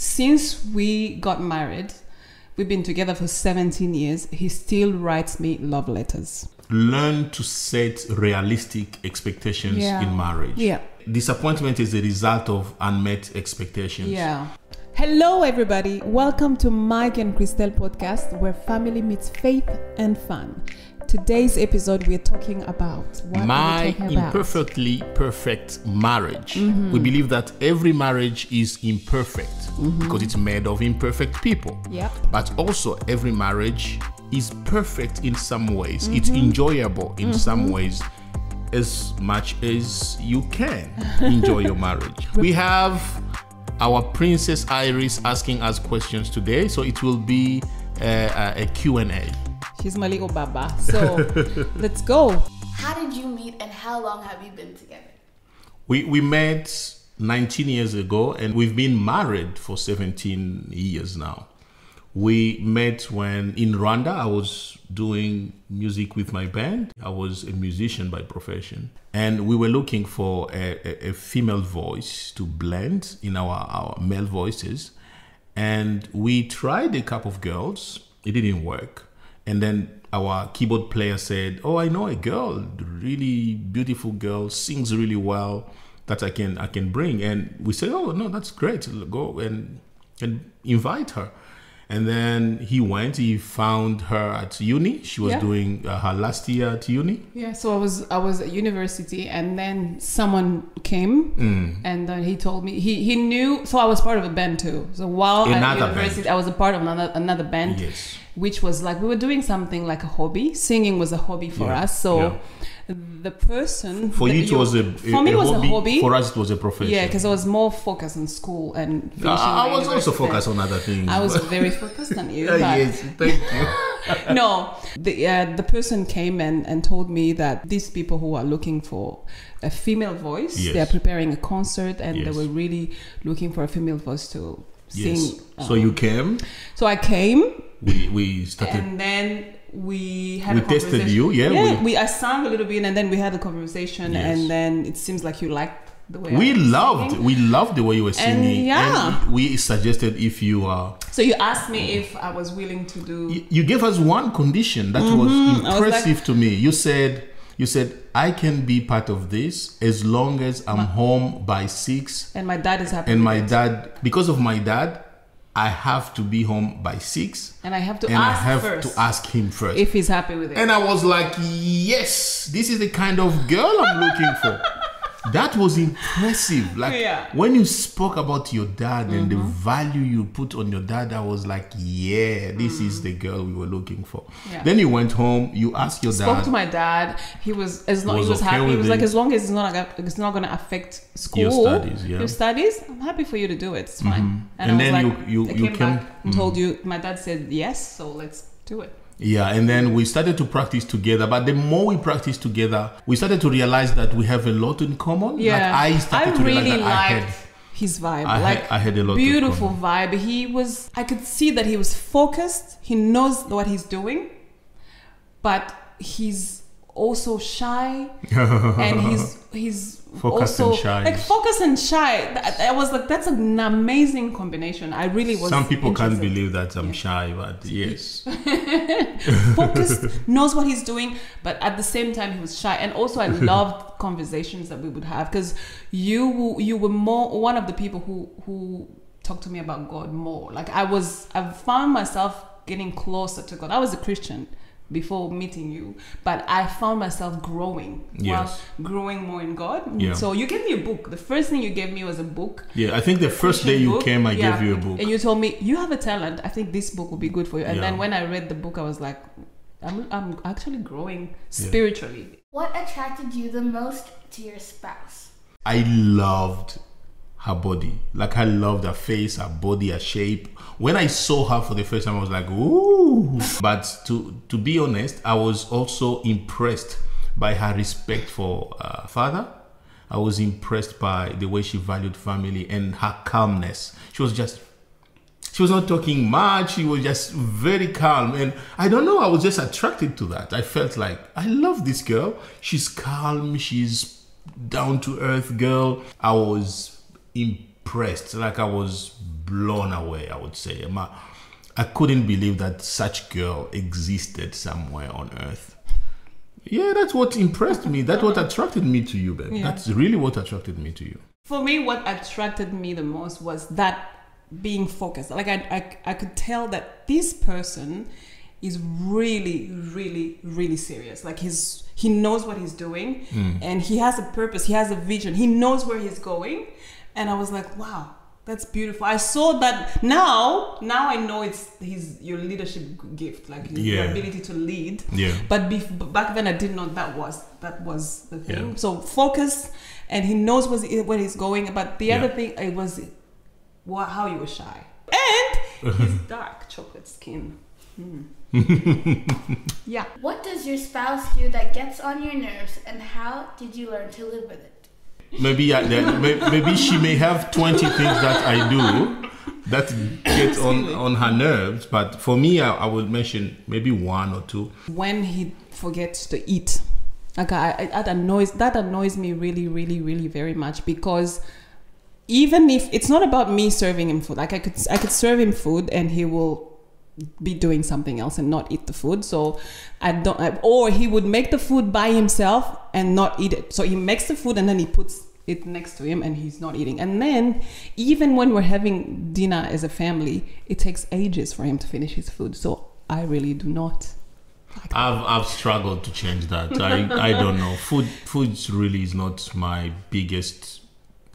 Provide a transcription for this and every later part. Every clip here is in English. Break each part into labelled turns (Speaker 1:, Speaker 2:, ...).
Speaker 1: since we got married, we've been together for 17 years. He still writes me love letters.
Speaker 2: Learn to set realistic expectations in marriage.
Speaker 1: Yeah.
Speaker 2: Disappointment is the result of unmet expectations.
Speaker 1: Yeah. Hello, everybody. Welcome to Mike and Christelle podcast, where family meets faith and fun. Today's episode, we're talking about what
Speaker 2: My
Speaker 1: are we talking about?
Speaker 2: imperfectly perfect marriage. We believe that every marriage is imperfect because it's made of imperfect people.
Speaker 1: Yep.
Speaker 2: But also every marriage is perfect in some ways. It's enjoyable in some ways, as much as you can enjoy your marriage. We have our Princess Iris asking us questions today, so it will be a Q&A.
Speaker 1: She's my little baba. So let's go.
Speaker 3: How did you meet and how long have you been together?
Speaker 2: We met 19 years ago and we've been married for 17 years now. We met when in Rwanda I was doing music with my band. I was a musician by profession. And we were looking for a female voice to blend in our male voices. And we tried a couple of girls. It didn't work. And then our keyboard player said, "Oh, I know a girl, really beautiful girl, sings really well that I can bring." And we said, "Oh, no, that's great. Go and invite her." And then he found her at uni. She was doing her last year at uni.
Speaker 1: Yeah, so I was at university, and then someone came and then he told me he knew. So I was part of a band too. So while at university, I was a part of another band.
Speaker 2: Yes.
Speaker 1: Which was like we were doing something like a hobby. Singing was a hobby for us. So the person
Speaker 2: for you it was a hobby. For us it was a profession.
Speaker 1: Yeah, because I was more focused on school and
Speaker 2: I was also focused on other things.
Speaker 1: I was very focused on you.
Speaker 2: Yes, thank you.
Speaker 1: No, the person came and told me that these people who are looking for a female voice, they are preparing a concert and they were really looking for a female voice to sing.
Speaker 2: So you came?
Speaker 1: So I came.
Speaker 2: We started.
Speaker 1: And then we had a conversation.
Speaker 2: Tested you,
Speaker 1: I sang a little bit and then we had a conversation and then it seems like you liked the way
Speaker 2: we loved the way you were singing. And we suggested if you are.
Speaker 1: So you asked me if I was willing to do.
Speaker 2: You gave us one condition that was impressive to me. You said I can be part of this as long as I'm home by 6.
Speaker 1: And my dad is happy.
Speaker 2: And my dad, because of my dad, I have to be home by 6.
Speaker 1: And I have to ask
Speaker 2: him first
Speaker 1: if he's happy with it.
Speaker 2: And I was like, yes, this is the kind of girl I'm looking for. That was impressive. Like when you spoke about your dad and the value you put on your dad, I was like, yeah, this is the girl we were looking for. Yeah. Then you went home, you asked your dad.
Speaker 1: Spoke to my dad. He was he was happy. He was like, as long as it's not going to affect school, your studies, I'm happy for you to do it. It's fine.
Speaker 2: And then I came
Speaker 1: back and told you. My dad said yes, so let's do it.
Speaker 2: Yeah, and then we started to practice together. But the more we practiced together, we started to realize that we have a lot in common.
Speaker 1: Yeah,
Speaker 2: like I started to realize that
Speaker 1: I liked his vibe.
Speaker 2: I had a lot
Speaker 1: beautiful
Speaker 2: of common.
Speaker 1: Vibe. I could see that he was focused. He knows what he's doing, but he's also shy, and he's
Speaker 2: focused
Speaker 1: also
Speaker 2: and shy.
Speaker 1: Like focused and shy. I was like, that's an amazing combination. I really was.
Speaker 2: Some people can't believe that I'm shy, but yes.
Speaker 1: Focused, knows what he's doing, but at the same time he was shy. And also I loved conversations that we would have, because you were more one of the people who talked to me about God more. Like I found myself getting closer to God. I was a Christian before meeting you, but I found myself growing growing more in God. So you gave me a book. The first thing you gave me was a book. I
Speaker 2: think the first day you came, I gave you a book,
Speaker 1: and you told me you have a talent. I think this book will be good for you. And then when I read the book, I was like, I'm actually growing spiritually.
Speaker 3: What attracted you the most to your spouse?
Speaker 2: I loved her body. Like I loved her face, her body, her shape. When I saw her for the first time, I was like, ooh. But to be honest, I was also impressed by her respect for father. I was impressed by the way she valued family and her calmness. She was not talking much. She was just very calm. And I don't know, I was just attracted to that. I felt like, I love this girl. She's calm. She's down to earth girl. I was impressed. Like I was blown away, I would say. I couldn't believe that such girl existed somewhere on earth. Yeah, that's what impressed me. That's what attracted me to you, babe. Yeah. That's really what attracted me to you.
Speaker 1: For me, what attracted me the most was that being focused. Like I could tell that this person is really, really, really serious. Like he knows what he's doing, and he has a purpose. He has a vision. He knows where he's going. And I was like, wow, that's beautiful. I saw that now I know it's your leadership gift, like your ability to lead. Yeah. But back then I didn't know that was the thing. Yeah. So focus, and he knows where he's going. But the other thing, it was how you were shy, and his dark chocolate skin. Yeah.
Speaker 3: What does your spouse do that gets on your nerves, and how did you learn to live with it?
Speaker 2: Maybe she may have 20 things that I do that get on her nerves, but for me, I would mention maybe one or two.
Speaker 1: When he forgets to eat, that annoys me really, really, really very much, because even if it's not about me serving him food, like I could serve him food and he will be doing something else and not eat the food. So or he would make the food by himself and not eat it. So he makes the food and then he puts it next to him and he's not eating. And then even when we're having dinner as a family, it takes ages for him to finish his food. So I really do not like that.
Speaker 2: I've struggled to change that. I don't know. Food really is not my biggest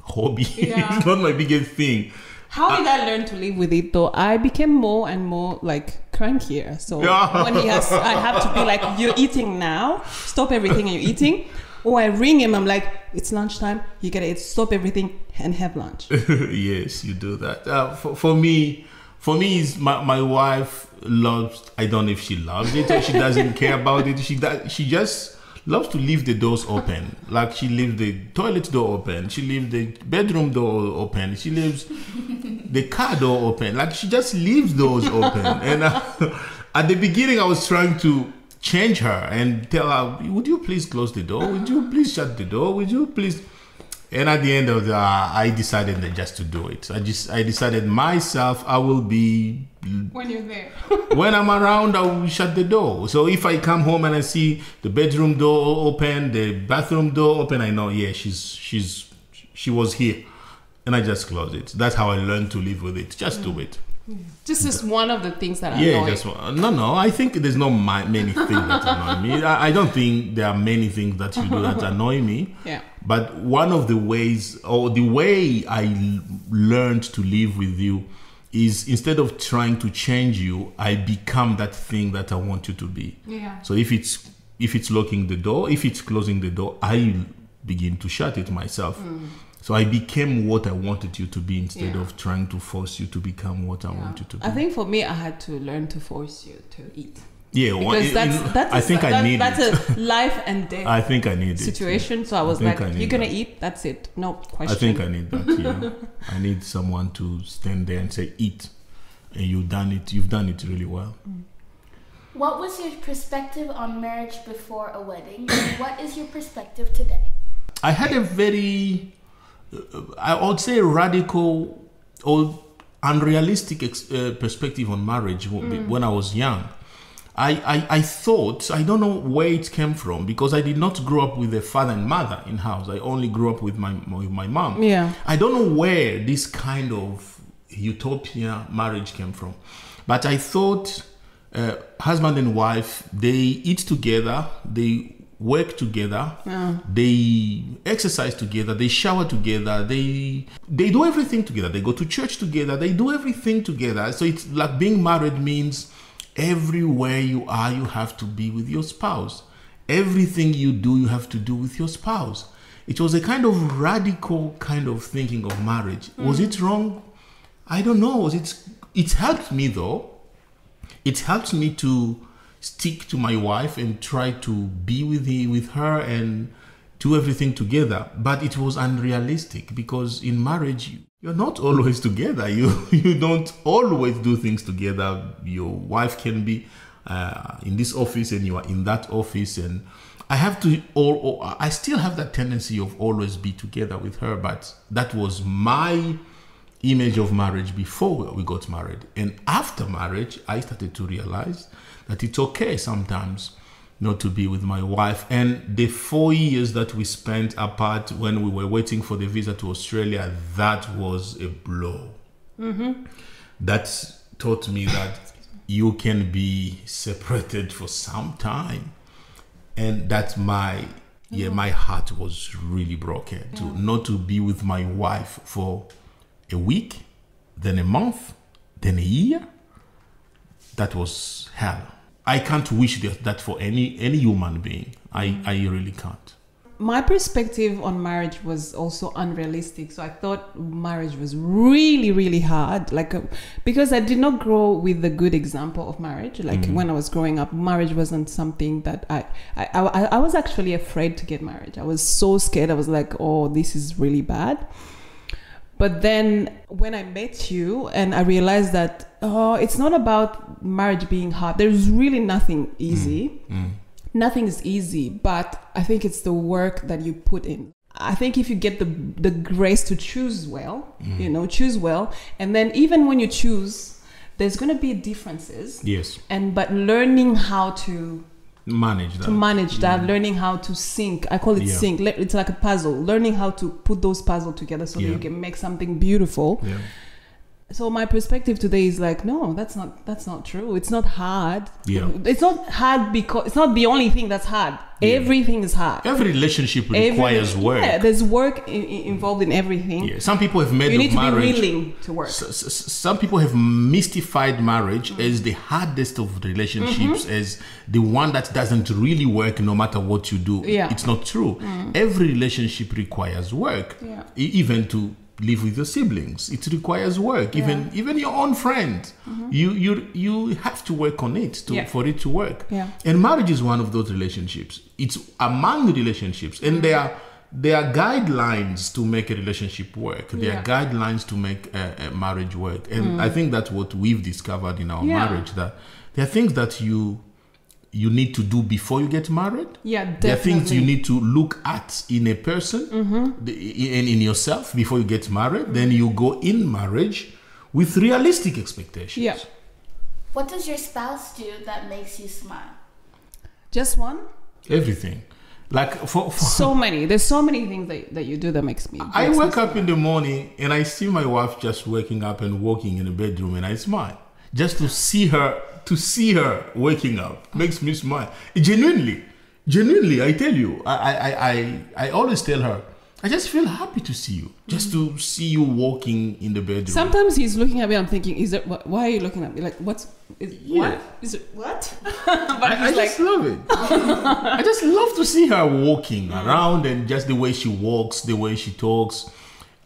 Speaker 2: hobby. Yeah. It's not my biggest thing.
Speaker 1: How did I learn to live with it though? I became more and more like crankier. So when I have to be like, you're eating now, stop everything and you're eating. Or I ring him, I'm like, it's lunchtime, you gotta stop everything and have lunch.
Speaker 2: Yes, you do that. For me, is my wife loves, I don't know if she loves it or she doesn't care about it. She just loves to leave the doors open. Like she leaves the toilet door open. She leaves the bedroom door open. She leaves the car door open. Like she just leaves those open. And at the beginning, I was trying to change her and tell her, would you please close the door? Would you please shut the door? Would you please? And at the end of I decided just to do it. I decided myself, I will be...
Speaker 1: When you're there.
Speaker 2: When I'm around, I will shut the door. So if I come home and I see the bedroom door open, the bathroom door open, I know, she was here. And I just close it. That's how I learned to live with it. Just do it.
Speaker 1: Just as one of the things that annoy
Speaker 2: you. No. I think there's not many things that annoy me. I don't think there are many things that you do that annoy me.
Speaker 1: Yeah.
Speaker 2: But one of the ways, or the way I learned to live with you, is instead of trying to change you, I become that thing that I want you to be.
Speaker 1: Yeah.
Speaker 2: So if it's locking the door, if it's closing the door, I begin to shut it myself. So I became what I wanted you to be instead of trying to force you to become what I want you to be.
Speaker 1: I think for me, I had to learn to force you to eat.
Speaker 2: Yeah,
Speaker 1: because that's a life and death.
Speaker 2: I think I need
Speaker 1: situation.
Speaker 2: It.
Speaker 1: So I was like, "You're gonna eat? That's it. No question."
Speaker 2: I think I need that. Yeah, I need someone to stand there and say, "Eat," and you've done it. You've done it really well.
Speaker 3: What was your perspective on marriage before a wedding, and what is your perspective today?
Speaker 2: I had a very, I would say, radical or unrealistic perspective on marriage when I was young. I thought, I don't know where it came from, because I did not grow up with a father and mother in house. I only grew up with my mom.
Speaker 1: Yeah.
Speaker 2: I don't know where this kind of utopia marriage came from. But I thought husband and wife, they eat together, they work together, they exercise together, they shower together, they do everything together. They go to church together, they do everything together. So it's like being married means everywhere you are, you have to be with your spouse. Everything you do, you have to do with your spouse. It was a kind of radical kind of thinking of marriage. Was it wrong? I don't know. It helped me though. It helped me to stick to my wife and try to be with her and do everything together. But it was unrealistic, because in marriage, you're not always together. You don't always do things together. Your wife can be in this office and you are in that office, and I have to. I still have that tendency of always be together with her. But that was my image of marriage before we got married. And after marriage, I started to realize that it's okay sometimes not to be with my wife. And the 4 years that we spent apart when we were waiting for the visa to Australia, that was a blow. That taught me that you can be separated for some time. And that my heart was really broken to not to be with my wife for a week, then a month, then a year. That was hell. I can't wish that for any human being. I really can't.
Speaker 1: My perspective on marriage was also unrealistic. So I thought marriage was really, really hard. Because I did not grow with the good example of marriage. When I was growing up, marriage wasn't something that I was actually afraid to get married. I was so scared. I was like, oh, this is really bad. But then when I met you and I realized that, it's not about marriage being hard. There's really nothing easy. Nothing is easy, but I think it's the work that you put in. I think if you get the grace to choose well, choose well. And then even when you choose, there's going to be differences.
Speaker 2: Yes.
Speaker 1: But learning how to
Speaker 2: manage
Speaker 1: that, learning how to sync. I call it sync. It's like a puzzle. Learning how to put those puzzles together so that you can make something beautiful. Yeah. So my perspective today is like, no, that's not true. It's not hard. Yeah. It's not hard because it's not the only thing that's hard. Yeah. Everything is hard.
Speaker 2: Every relationship requires work. Yeah,
Speaker 1: there's work involved in everything.
Speaker 2: Yeah. Some people have made
Speaker 1: you need
Speaker 2: marriage.
Speaker 1: To be willing to work.
Speaker 2: Some people have mystified marriage as the hardest of relationships, as the one that doesn't really work no matter what you do. Yeah. It's not true. Every relationship requires work. Yeah. Even to live with your siblings, it requires work. Even your own friend, you have to work on it for it to work. Yeah. And marriage is one of those relationships. It's among relationships, and there are guidelines to make a relationship work. There are guidelines to make a marriage work. And I think that's what we've discovered in our marriage, that there are things that you need to do before you get married. Yeah, definitely. There are things you need to look at in a person and in yourself before you get married. Then you go in marriage with realistic expectations. Yeah.
Speaker 3: What does your spouse do that makes you smile?
Speaker 1: Just one?
Speaker 2: Everything. For
Speaker 1: so many. There's so many things that you do that makes me.
Speaker 2: I wake up in the morning and I see my wife just waking up and walking in the bedroom, and I smile. Just to see her waking up makes me smile. Genuinely, I tell you, I always tell her, I just feel happy to see you, just to see you walking in the bedroom.
Speaker 1: Sometimes he's looking at me, I'm thinking, why are you looking at me? Like, what? But
Speaker 2: I just love it. I just love to see her walking around, and just the way she walks, the way she talks.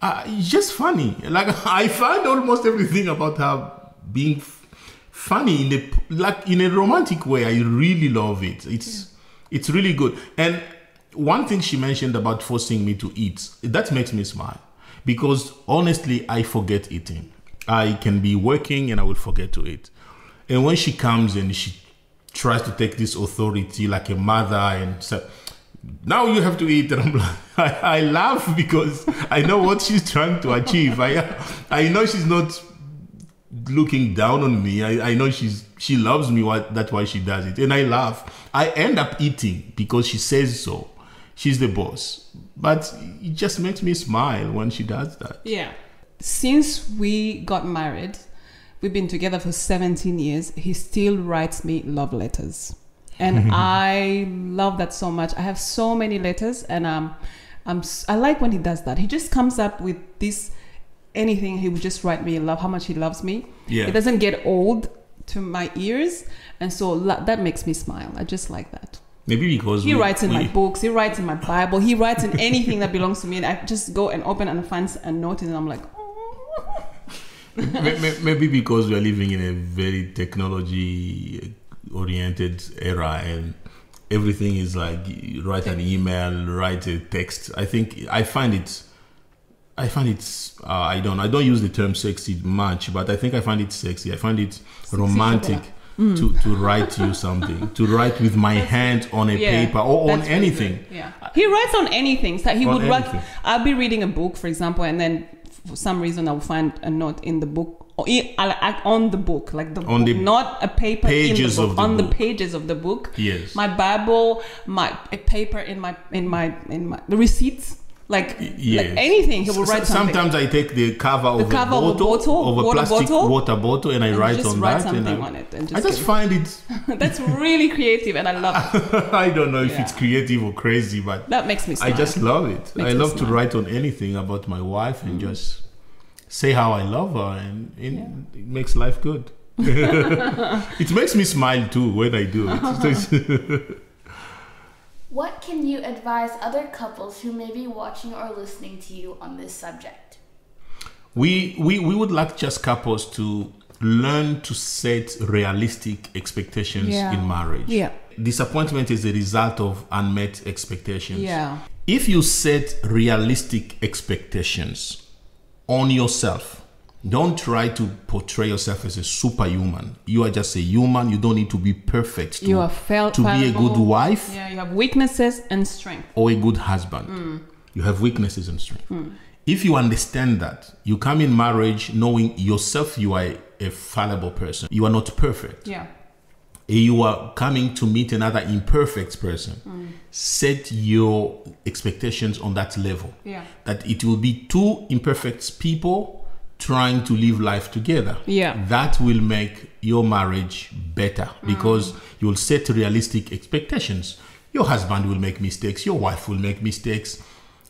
Speaker 2: It's just funny. I find almost everything about her being funny in a romantic way. I really love it. It's really good. And one thing she mentioned about forcing me to eat, that makes me smile, because honestly, I forget eating. I can be working and I will forget to eat. And when she comes and she tries to take this authority like a mother and say, now you have to eat, and I'm like, I laugh because I know what she's trying to achieve. I know she's not looking down on me. I know she loves me. That's why she does it, and I laugh. I end up eating because she says so. She's the boss, but it just makes me smile when she does that.
Speaker 1: Yeah. Since we got married, we've been together for 17 years. He still writes me love letters, and I love that so much. I have so many letters, and I like when he does that. He just comes up with this. Anything, he would just write me how much he loves me. Yeah. It doesn't get old to my ears, and so that makes me smile. I just like that.
Speaker 2: Maybe because
Speaker 1: he writes in my books, he writes in my Bible, he writes in anything that belongs to me, and I just go and open and find a note, and I'm like, oh.
Speaker 2: Maybe because we are living in a very technology-oriented era, and everything is like write an email, write a text. I find it. I don't use the term sexy much, but I think I find it sexy. I find it romantic to write you something, to write with my hand on a paper or on anything.
Speaker 1: Yeah, he writes on anything. So he would write. I'll be reading a book, for example, and then for some reason I'll find a note in the book, or on the book, like the
Speaker 2: On
Speaker 1: book,
Speaker 2: the
Speaker 1: not a paper
Speaker 2: pages
Speaker 1: in the book,
Speaker 2: of the
Speaker 1: on
Speaker 2: book.
Speaker 1: the pages of the book.
Speaker 2: Yes.
Speaker 1: My Bible, a paper in my the receipts. Like anything, he will write something.
Speaker 2: Sometimes I take the cover of a plastic water bottle, and I write on that. I just find it.
Speaker 1: That's really creative, and I love it.
Speaker 2: I don't know if it's creative or crazy, but
Speaker 1: that makes me smile.
Speaker 2: I just love it. I love to write on anything about my wife and just say how I love her, and it makes life good. It makes me smile too when I do it.
Speaker 3: What can you advise other couples who may be watching or listening to you on this subject?
Speaker 2: We would like just couples to learn to set realistic expectations in marriage. Yeah. Disappointment is a result of unmet expectations.
Speaker 1: Yeah.
Speaker 2: If you set realistic expectations on yourself, don't try to portray yourself as a superhuman. You are just a human. You don't need to be perfect to be a good wife.
Speaker 1: Yeah, you have weaknesses and strength.
Speaker 2: Or a good husband. You have weaknesses and strength. If you understand that, you come in marriage knowing yourself you are a fallible person. You are not perfect.
Speaker 1: Yeah.
Speaker 2: You are coming to meet another imperfect person. Set your expectations on that level.
Speaker 1: Yeah.
Speaker 2: That it will be two imperfect people trying to live life together.
Speaker 1: Yeah.
Speaker 2: That will make your marriage better because you'll set realistic expectations. Your husband will make mistakes, your wife will make mistakes,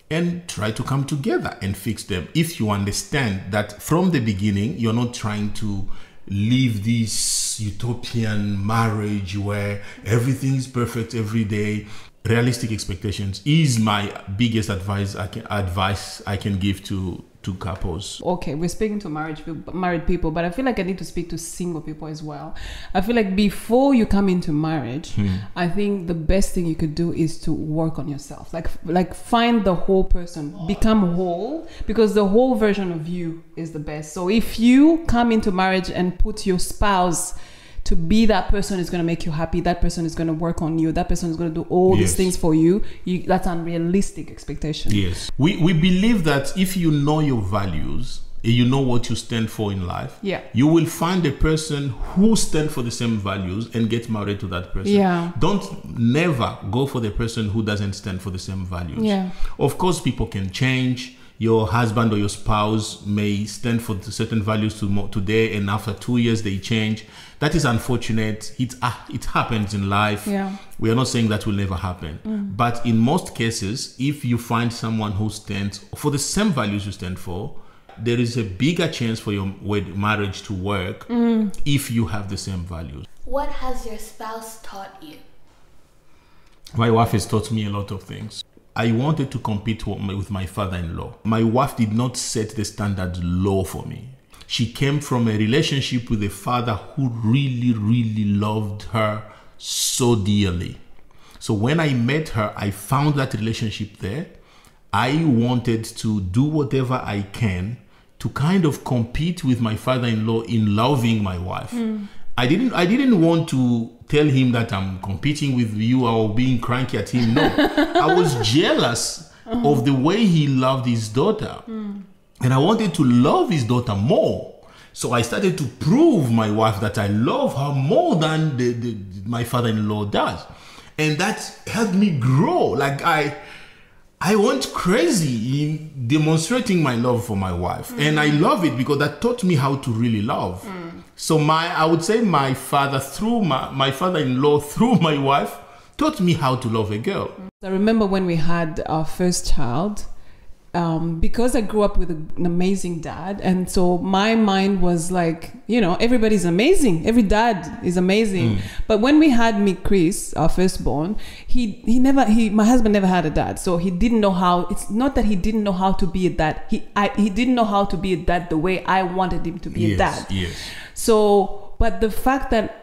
Speaker 2: and try to come together and fix them. If you understand that from the beginning, you're not trying to live this utopian marriage where everything is perfect every day. Realistic expectations is my biggest advice I can give to couples.
Speaker 1: Okay, we're speaking to married people, but I feel like I need to speak to single people as well. I feel like before you come into marriage, I think the best thing you could do is to work on yourself. Like find the whole person, become whole, because the whole version of you is the best. So if you come into marriage and put your spouse to be that person is going to make you happy, that person is going to work on you, that person is going to do all these things for you, that's unrealistic expectation.
Speaker 2: Yes. We believe that if you know your values, you know what you stand for in life, you will find a person who stands for the same values and get married to that person.
Speaker 1: Yeah.
Speaker 2: Don't never go for the person who doesn't stand for the same values.
Speaker 1: Yeah.
Speaker 2: Of course, people can change. Your husband or your spouse may stand for certain values today, and after 2 years they change. That is unfortunate. It happens in life.
Speaker 1: Yeah. We
Speaker 2: are not saying that will never happen. But in most cases, if you find someone who stands for the same values you stand for, there is a bigger chance for your marriage to work if you have the same values.
Speaker 3: What has your spouse taught you?
Speaker 2: My wife has taught me a lot of things. I wanted to compete with my father-in-law. My wife did not set the standard low for me. She came from a relationship with a father who really, really loved her so dearly. So when I met her, I found that relationship there. I wanted to do whatever I can to kind of compete with my father-in-law in loving my wife. I didn't want to tell him that I'm competing with you or being cranky at him. No, I was jealous of the way he loved his daughter. And I wanted to love his daughter more. So I started to prove my wife that I love her more than my father-in-law does. And that helped me grow. Like I went crazy in demonstrating my love for my wife. And I love it because that taught me how to really love. So I would say my father through my father-in-law through my wife taught me how to love a girl.
Speaker 1: I remember when we had our first child, because I grew up with an amazing dad, and so my mind was like, everybody's amazing. Every dad is amazing. But when we had Chris, our firstborn, my husband never had a dad, so he didn't know how. It's not that he didn't know how to be a dad. He didn't know how to be a dad the way I wanted him to be a dad.
Speaker 2: Yes.
Speaker 1: So, but the fact that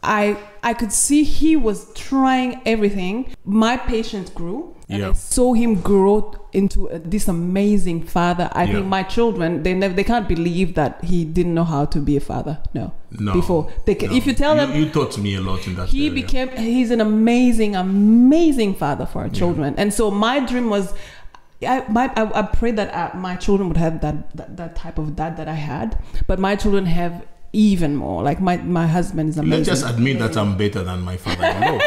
Speaker 1: I could see he was trying everything, my patience grew. And I saw him grow into this amazing father. I think my children, they can't believe that he didn't know how to be a father. No. Before if you tell them,
Speaker 2: you taught me a lot in that.
Speaker 1: He's an amazing father for our children. And so my dream was, I pray that my children would have that type of dad that I had, but my children have even more. Like my husband is amazing.
Speaker 2: Let's just admit that I'm better than my father-in-law.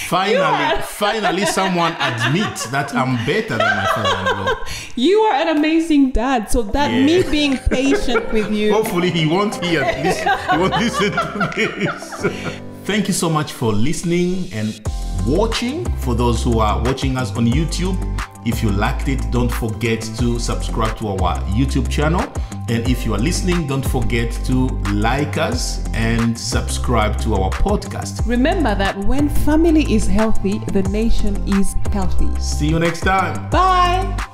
Speaker 2: Finally, someone admits that I'm better than my father-in-law.
Speaker 1: You are an amazing dad. So that me being patient with you.
Speaker 2: Hopefully, he won't hear this. He won't listen to this. Thank you so much for listening and watching. For those who are watching us on YouTube, if you liked it, don't forget to subscribe to our YouTube channel. And if you are listening, don't forget to like us and subscribe to our podcast.
Speaker 1: Remember that when family is healthy, the nation is healthy.
Speaker 2: See you next time.
Speaker 1: Bye.